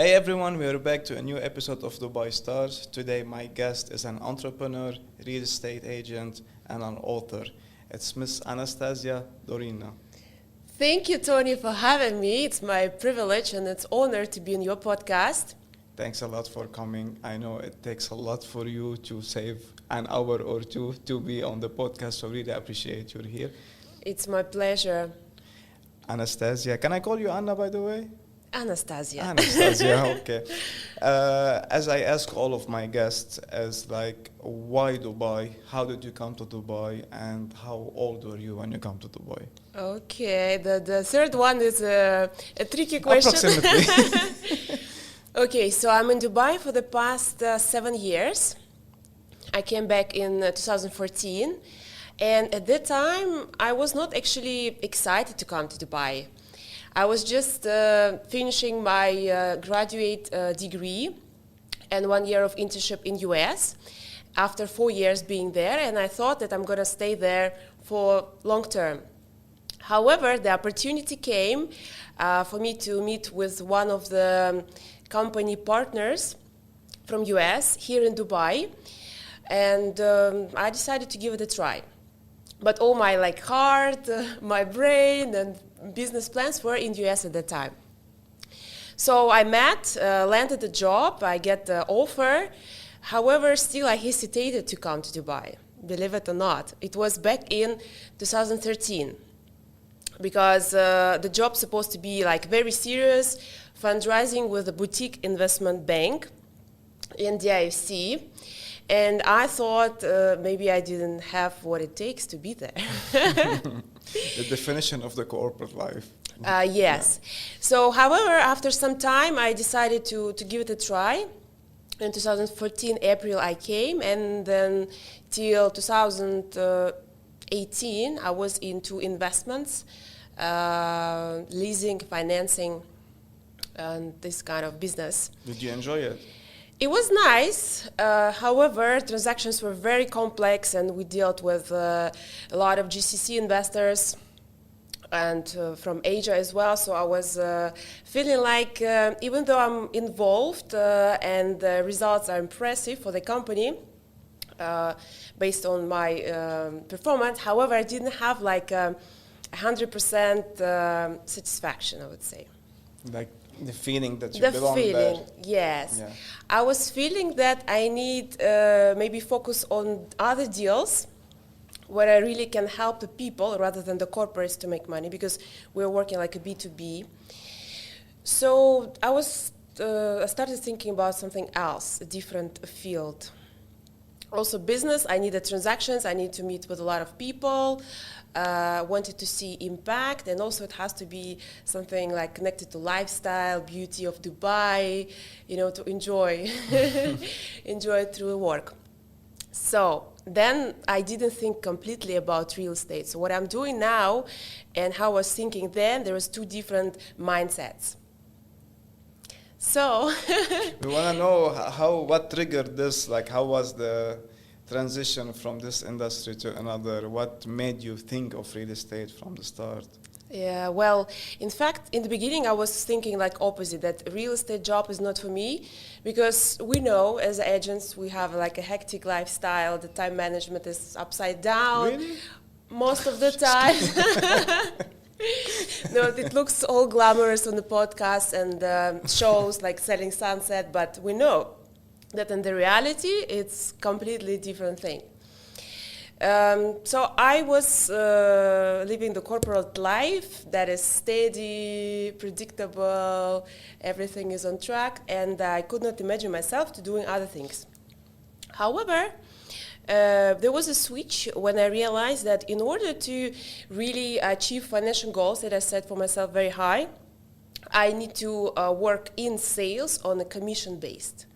Hey everyone, we are back to a new episode of Dubai Stars. Today my guest is an entrepreneur, real estate agent, and an author. It's Miss Anastasia Dorina. Thank you, Tony, for having me. It's my privilege and it's honor to be in your podcast. Thanks a lot for coming. I know it takes a lot for you to save an hour or two to be on the podcast, so really appreciate you're here. It's my pleasure. Anastasia, can I call you Anna, by the way? Anastasia. Anastasia, okay. As I ask all of my guests, as like, why Dubai? How did you come to Dubai? And how old were you when you come to Dubai? Okay, the third one is a tricky question. Approximately. Okay, so I'm in Dubai for the past 7 years. I came back in 2014. And at that time, I was not actually excited to come to Dubai. I was just finishing my graduate degree and 1 year of internship in US after 4 years being there, and I thought that I'm going to stay there for long term. However, the opportunity came for me to meet with one of the company partners from US here in Dubai, and I decided to give it a try. But all my heart, my brain, and business plans were in US at that time. So I landed the job, I get the offer. However, still I hesitated to come to Dubai, believe it or not. It was back in 2013 because the job's supposed to be very serious, fundraising with a boutique investment bank in the IFC. And I thought maybe I didn't have what it takes to be there. The definition of the corporate life. Yes. Yeah. So, however, after some time, I decided to give it a try. In 2014, April, I came, and then till 2018, I was into investments, leasing, financing, and this kind of business. Did you enjoy it? It was nice. However, transactions were very complex, and we dealt with a lot of GCC investors and from Asia as well. So I was feeling like even though I'm involved and the results are impressive for the company based on my performance, however, I didn't have 100% satisfaction, I would say. Like the feeling that you belong there. The feeling, yes. Yeah. I was feeling that I need maybe focus on other deals where I really can help the people rather than the corporates to make money, because we're working like a B2B. So I started thinking about something else, a different field. Also business, I needed transactions, I need to meet with a lot of people, wanted to see impact, and also it has to be something connected to lifestyle, beauty of Dubai, to enjoy, enjoy it through work. So then I didn't think completely about real estate. So what I'm doing now and how I was thinking then, there was two different mindsets. So we want to know what triggered this, how was the transition from this industry to another? What made you think of real estate from the start? Yeah, well, in fact, in the beginning, I was thinking opposite, that real estate job is not for me, because we know as agents, we have a hectic lifestyle, the time management is upside down. Really? Most of the time. No, it looks all glamorous on the podcast and shows like Selling Sunset, but we know that in the reality, it's completely different thing. So I was living the corporate life that is steady, predictable, everything is on track, and I could not imagine myself to doing other things. However, there was a switch when I realized that in order to really achieve financial goals that I set for myself very high, I need to work in sales on a commission-based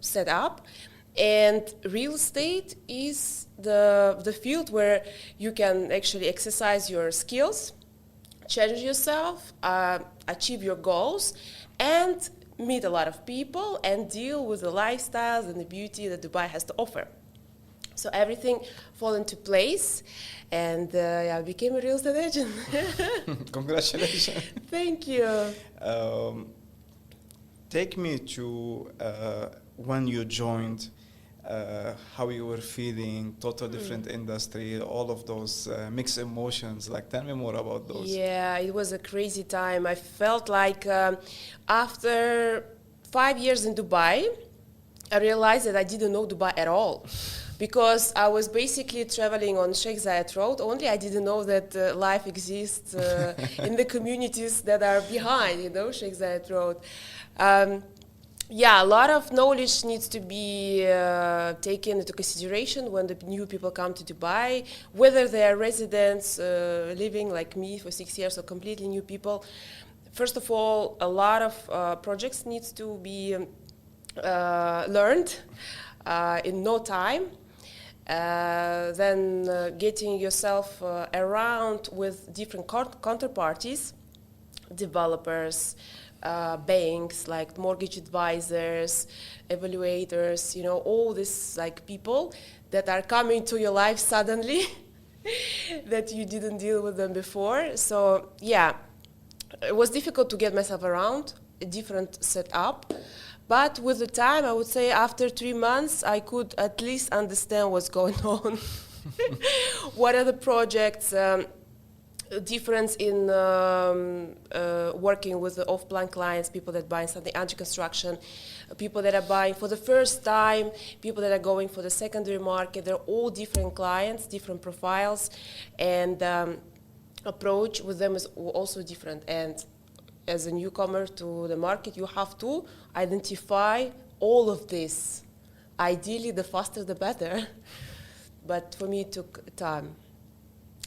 setup. And real estate is the field where you can actually exercise your skills, challenge yourself, achieve your goals, and meet a lot of people and deal with the lifestyles and the beauty that Dubai has to offer. So everything fell into place, and I became a real estate agent. Congratulations. Thank you. Take me to when you joined, how you were feeling, total different industry, all of those mixed emotions. Like, tell me more about those. Yeah, it was a crazy time. I felt like after 5 years in Dubai, I realized that I didn't know Dubai at all. Because I was basically traveling on Sheikh Zayed Road, only I didn't know that life exists in the communities that are behind, Sheikh Zayed Road. Yeah, a lot of knowledge needs to be taken into consideration when the new people come to Dubai, whether they are residents living like me for 6 years or completely new people. First of all, a lot of projects needs to be learned in no time. Then getting yourself around with different counterparties, developers, banks, like mortgage advisors, evaluators, all these like people that are coming to your life suddenly that you didn't deal with them before. So yeah, it was difficult to get myself around, a different setup. But with the time, I would say after 3 months, I could at least understand what's going on. What are the projects, difference in working with the off-plan clients, people that buy something under construction, people that are buying for the first time, people that are going for the secondary market. They're all different clients, different profiles, and approach with them is also different. And as a newcomer to the market, you have to identify all of this. Ideally, the faster the better. But for me, it took time.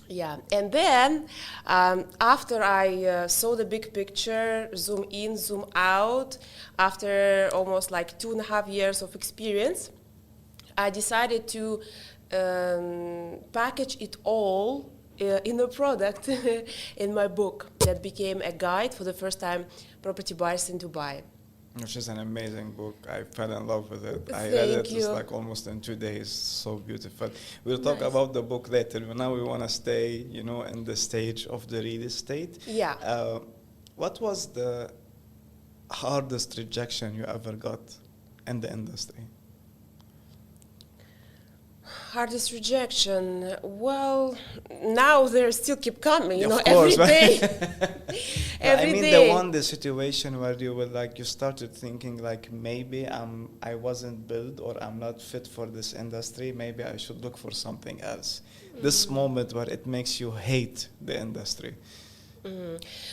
Yeah, and then after I saw the big picture, zoom in, zoom out, after almost like 2.5 years of experience, I decided to package it all in a product in my book that became a guide for the first time property buyers in Dubai. Which is an amazing book. I fell in love with it. I read Thank it you. just like almost in 2 days. So beautiful. We'll talk Nice. about the book later. But now we want to stay, in the stage of the real estate. Yeah. What was the hardest rejection you ever got in the industry? Hardest rejection. Well, now they still keep coming, Of every course, right? day. I Every mean, day. the situation where you were like, you started thinking like, maybe I wasn't built or I'm not fit for this industry. Maybe I should look for something else. This moment where it makes you hate the industry.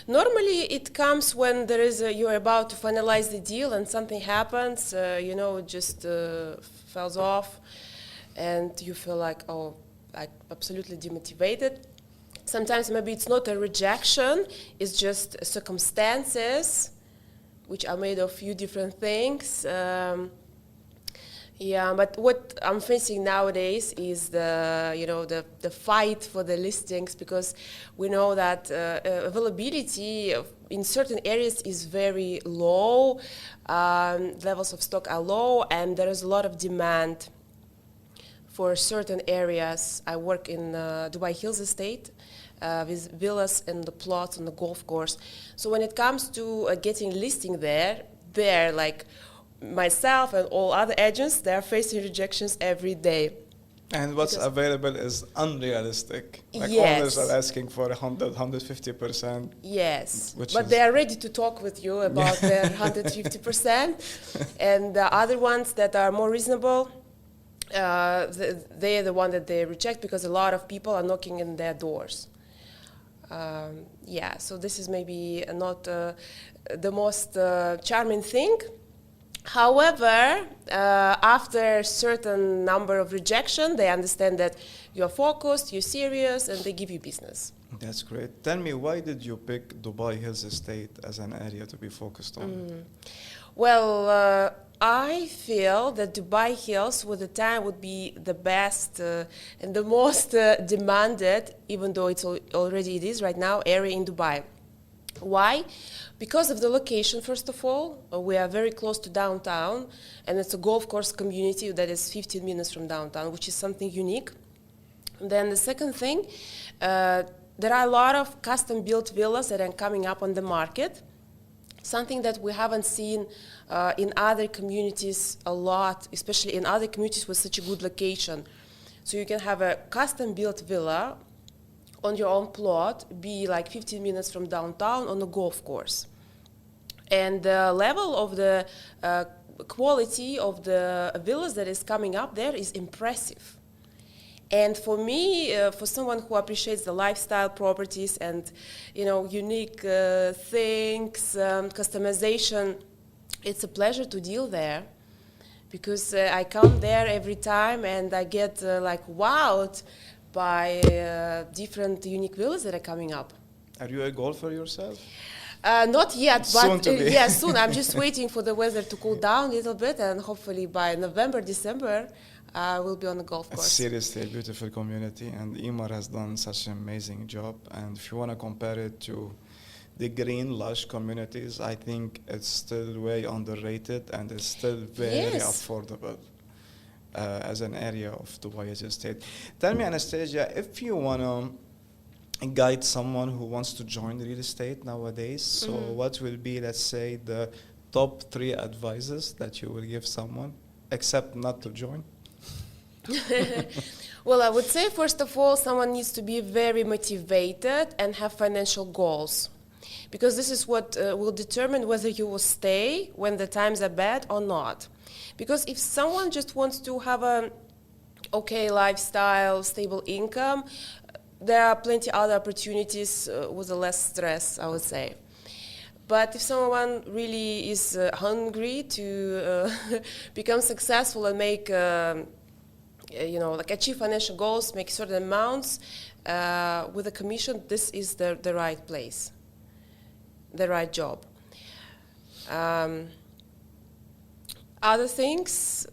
Normally, it comes when there is you're about to finalize the deal and something happens, it just falls off, and you feel like, like absolutely demotivated. Sometimes maybe it's not a rejection, it's just circumstances, which are made of few different things. Yeah, but what I'm facing nowadays is the fight for the listings, because we know that availability in certain areas is very low, levels of stock are low, and there is a lot of demand for certain areas. I work in Dubai Hills Estate with villas and the plots on the golf course. So when it comes to getting listing there, like myself and all other agents, they are facing rejections every day. And what's available is unrealistic. Like Yes. owners are asking for 100, 150%. Yes, Which but is- they are ready to talk with you about their 150%. And the other ones that are more reasonable, they're the one that they reject because a lot of people are knocking in their doors. Yeah, so this is maybe not the most charming thing. However, after a certain number of rejection, they understand that you're focused, you're serious, and they give you business. That's great. Tell me, why did you pick Dubai Hills Estate as an area to be focused on? Well, I feel that Dubai Hills with the time would be the best and the most demanded, even though it is right now, area in Dubai. Why? Because of the location, first of all. We are very close to downtown, and it's a golf course community that is 15 minutes from downtown, which is something unique. And then the second thing, there are a lot of custom-built villas that are coming up on the market. something that we haven't seen in other communities a lot, especially in other communities with such a good location. So you can have a custom-built villa on your own plot, be like 15 minutes from downtown on a golf course. And the level of the quality of the villas that is coming up there is impressive. And for me, for someone who appreciates the lifestyle properties and, unique things, customization, it's a pleasure to deal there, because I come there every time and I get wowed by different unique villas that are coming up. Are you a golfer yourself? Not yet, Soon but to be. yeah, soon. I'm just waiting for the weather to cool down a little bit, and hopefully by November, December, we'll be on the golf course. Seriously, a beautiful community, and Imar has done such an amazing job. And if you want to compare it to the green, lush communities, I think it's still way underrated, and it's still very affordable as an area of Dubai as a state. Tell me, Anastasia, if you want to guide someone who wants to join real estate nowadays, so what will be, let's say, the top 3 advices that you will give someone, except not to join? Well, I would say, first of all, someone needs to be very motivated and have financial goals, because this is what will determine whether you will stay when the times are bad or not. Because if someone just wants to have an okay lifestyle, stable income, there are plenty other opportunities with less stress, I would say. But if someone really is hungry to become successful and make achieve financial goals, make certain amounts with a commission, this is the right place, the right job. Other things,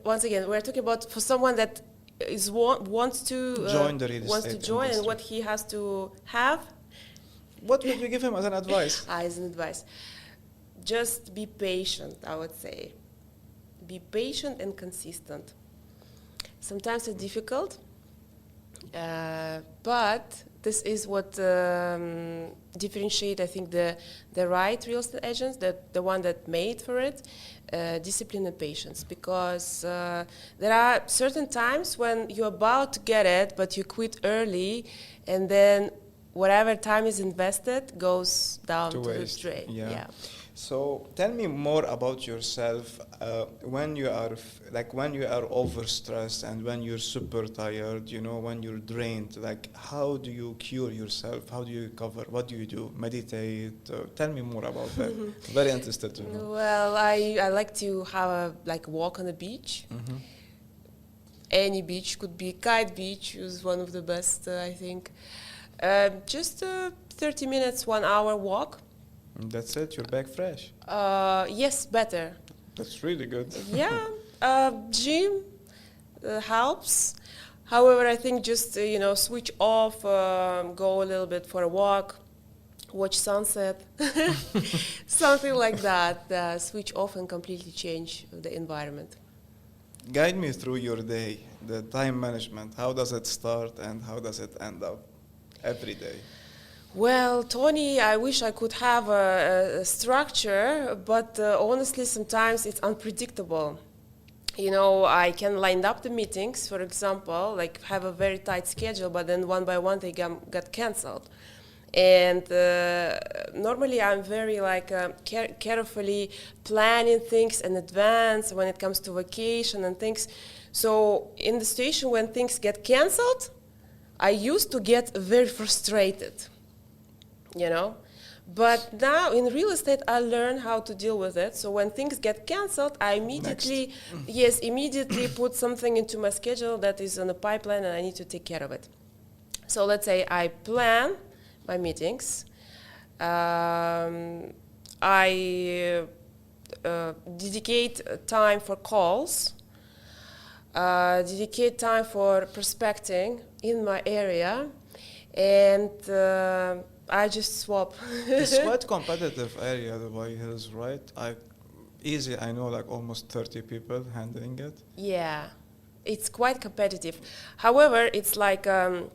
once again, we're talking about for someone that wants to join the real wants to estate join, industry. and what he has to have. What would you give him as an advice? As an advice, just be patient, I would say. Be patient and consistent. Sometimes it's difficult, but this is what differentiate, I think, the right real estate agents, the one that made for it, discipline and patience. Because there are certain times when you're about to get it, but you quit early, and then whatever time is invested goes down to the drain. Yeah. So tell me more about yourself when you are overstressed and when you're super tired, when you're drained. Like, how do you cure yourself? How do you recover? What do you do? Meditate? Tell me more about that. Very interested to know. Well, I like to have a walk on the beach. Mm-hmm. Any beach, could be Kite Beach, is one of the best, I think. Just 30 minutes, 1 hour walk. That's it, you're back fresh. Yes, better. That's really good. Yeah, gym helps. However, I think just, switch off, go a little bit for a walk, watch sunset, something like that. Switch off and completely change the environment. Guide me through your day, the time management. How does it start and how does it end up every day? Well, Tony, I wish I could have a structure, but honestly, sometimes it's unpredictable. I can line up the meetings, for example, have a very tight schedule, but then one by one they got canceled. And normally I'm very carefully planning things in advance when it comes to vacation and things. So in the situation when things get canceled, I used to get very frustrated. But now in real estate, I learn how to deal with it. So when things get canceled, I immediately put something into my schedule that is on the pipeline and I need to take care of it. So let's say I plan my meetings. I dedicate time for calls, dedicate time for prospecting in my area, and I just swap. It's quite competitive area, Dubai Hills, right? I know almost 30 people handling it. Yeah, it's quite competitive. However, it's a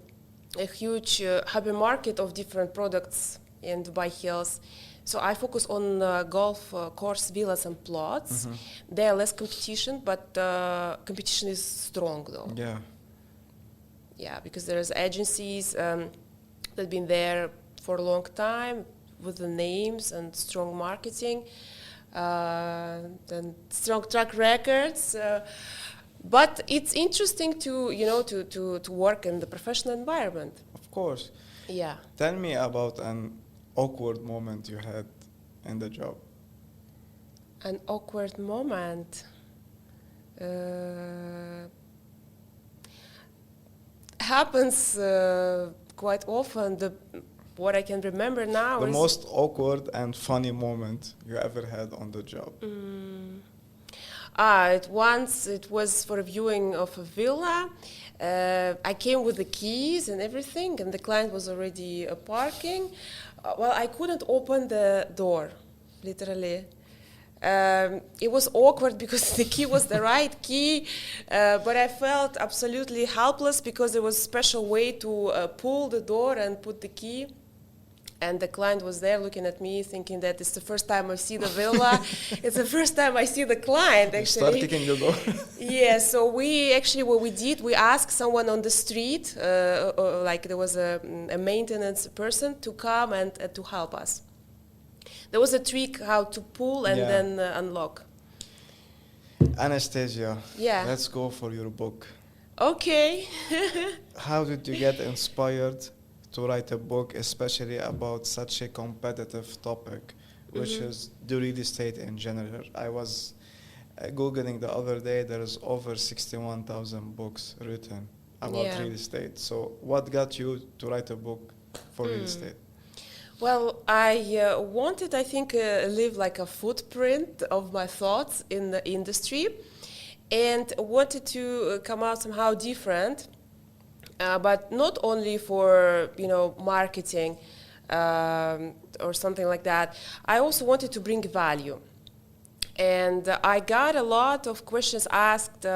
huge hypermarket of different products in Dubai Hills, So I focus on golf course villas and plots. There are less competition, but competition is strong though. Yeah. Yeah, because there's agencies that been there for a long time with the names and strong marketing, and strong track records. But it's interesting to to work in the professional environment. Of course. Yeah. Tell me about an awkward moment you had in the job. An awkward moment. Happens quite often. What I can remember now The is most awkward and funny moment you ever had on the job. It was for a viewing of a villa. I came with the keys and everything, and the client was already parking. Well, I couldn't open the door, literally. It was awkward because the key was the right key, but I felt absolutely helpless because there was a special way to pull the door and put the key. And the client was there looking at me, thinking that it's the first time I see the villa. It's the first time I see the client, actually. Start kicking the door. Yeah, so what we did, we asked someone on the street, like there was a maintenance person, to come and to help us. There was a trick how to pull and then unlock. Anastasia, Yeah. let's go for your book. Okay. How did you get inspired to write a book, especially about such a competitive topic, which is the real estate in general? I was Googling the other day, there is over 61,000 books written about real estate. So what got you to write a book for real estate? Well, I wanted, I think, leave like a footprint of my thoughts in the industry, and wanted to come out somehow different, but not only for marketing or something like that. I also wanted to bring value, and I got a lot of questions asked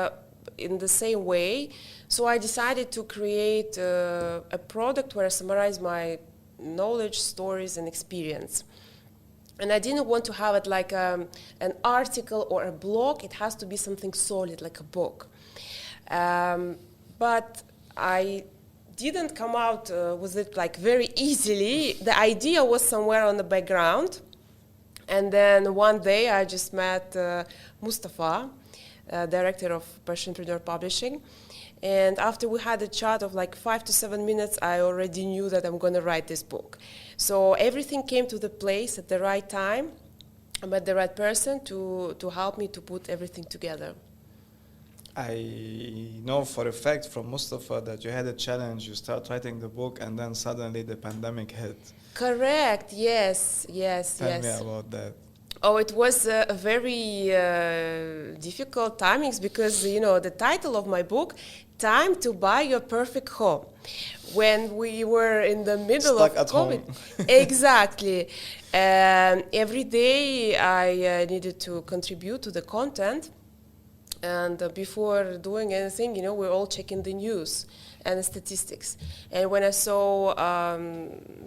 in the same way. So I decided to create a product where I summarize my knowledge, stories, and experience. And I didn't want to have it like an article or a blog. It has to be something solid, like a book. But I didn't come out with it like very easily. The idea was somewhere on the background. And then one day I just met Mustafa, director of Persian Entrepreneur Publishing. And after we had a chat of like 5 to 7 minutes, I already knew that I'm going to write this book. So everything came to the place at the right time. I met the right person to help me to put everything together. I know for a fact from Mustafa that you had a challenge, you start writing the book, and then suddenly the pandemic hit. Correct, yes. Tell me about that. Oh, it was a very difficult timings because, the title of my book, Time to Buy Your Perfect Home. When we were in the middle Stuck of at COVID. home. Exactly. Every day I needed to contribute to the content. And before doing anything, we're all checking the news and the statistics. And when I saw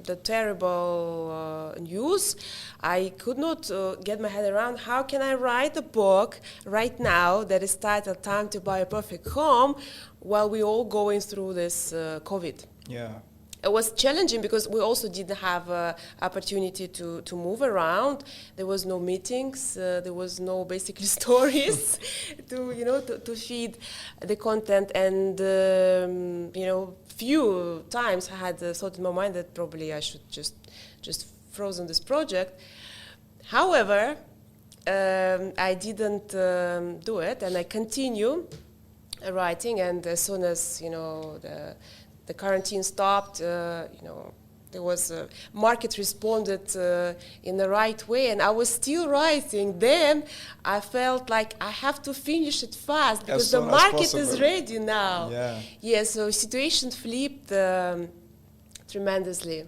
the terrible news, I could not get my head around how can I write a book right now that is titled Time to Buy a Perfect Home while we're all going through this COVID. Yeah. It was challenging because we also didn't have opportunity to move around. There was no meetings. There was no basically stories to feed the content. And few times I had a thought in my mind that probably I should just frozen this project. However, I didn't do it, and I continue writing. And as soon as the quarantine stopped, there was market responded in the right way, and I was still writing. Then I felt like I have to finish it fast because the market is ready now. Yeah. So situation flipped tremendously.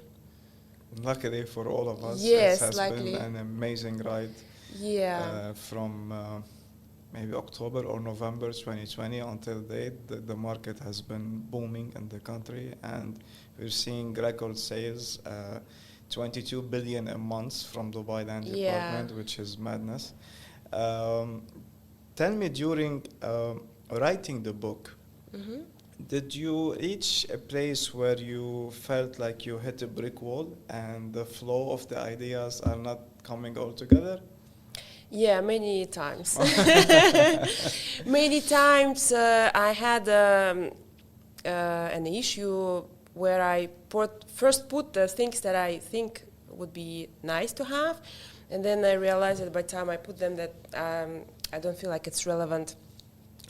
Luckily for all of us, yes, it has luckily. been an amazing ride. Yeah. From maybe October or November 2020 until date, the market has been booming in the country, and we're seeing record sales. 22 billion a month from Dubai Land Yeah. Department, which is madness. Um, Tell me, during writing the book, Hmm. did you reach a place where you felt like you hit a brick wall and the flow of the ideas are not coming all together? Yeah, many times. Many times I had an issue where I first put the things that I think would be nice to have, and then I realized that by the time I put them that I don't feel like it's relevant.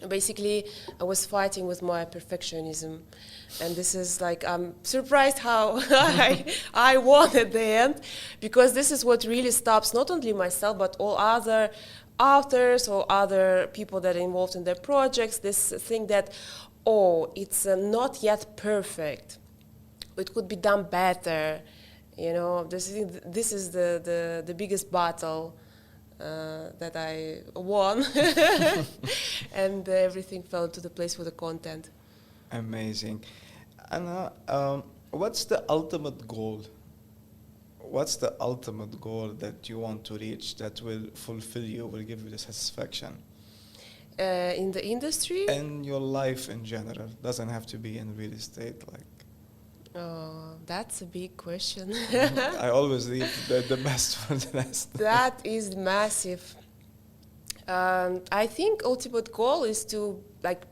Basically, I was fighting with my perfectionism, and this is like I'm surprised how I won at the end, because this is what really stops not only myself but all other authors or other people that are involved in their projects. This thing that, oh, it's not yet perfect, it could be done better. You know, this is the biggest battle that I won, and everything fell into the place with the content. Amazing. Anna, what's the ultimate goal? What's the ultimate goal that you want to reach that will fulfill you, will give you the satisfaction? In the industry? And your life in general. Doesn't have to be in real estate. Like, Oh, that's a big question. I always leave the best for the last. That is massive. I think ultimate goal is to like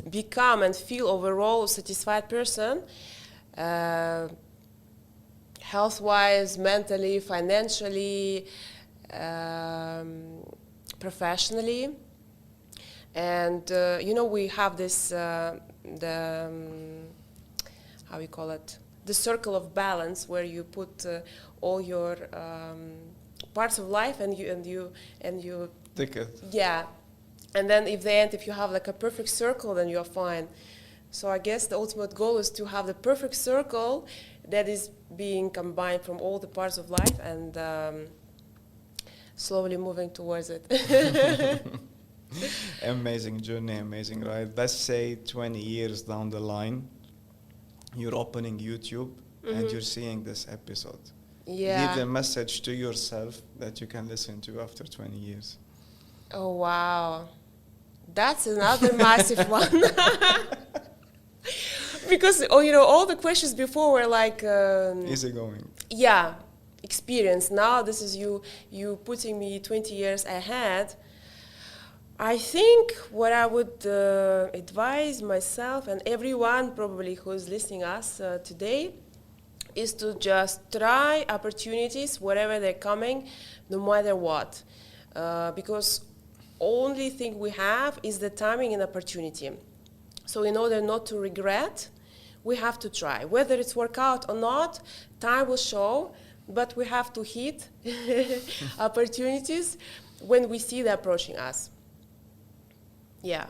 become and feel overall satisfied person, health-wise, mentally, financially, professionally. And you know, we have this how we call it, the circle of balance, where you put all your parts of life and you Ticket. yeah, and then if you have like a perfect circle, then you're fine. So I guess the ultimate goal is to have the perfect circle that is being combined from all the parts of life, and slowly moving towards it. Amazing journey, amazing ride. Let's say 20 years down the line, you're opening YouTube and you're seeing this episode. Yeah. Give a message to yourself that you can listen to after 20 years. Oh wow, that's another massive one. Because you know, all the questions before were like Easy going. yeah, experience. Now this is you putting me 20 years ahead. I think what I would advise myself and everyone probably who's listening us today is to just try opportunities wherever they're coming, no matter what, because only thing we have is the timing and opportunity. So in order not to regret, we have to try. Whether it's work out or not, time will show, but we have to hit opportunities when we see them approaching us. Yeah.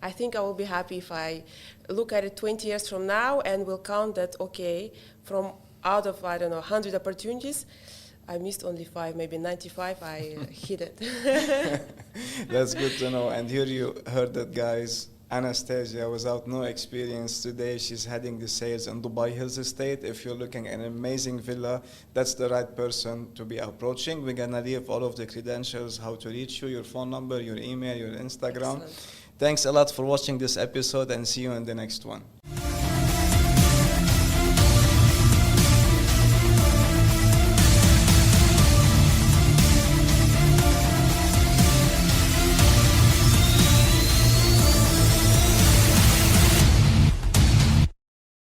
I think I will be happy if I look at it 20 years from now and will count that, okay, from out of, I don't know, 100 opportunities, I missed only 5, maybe 95, I hit it. That's good to know. And here you heard that, guys. Anastasia, without no experience today, she's heading the sales in Dubai Hills Estate. If you're looking at an amazing villa, that's the right person to be approaching. We're gonna leave all of the credentials, how to reach you, your phone number, your email, your Instagram. Excellent. Thanks a lot for watching this episode, and see you in the next one.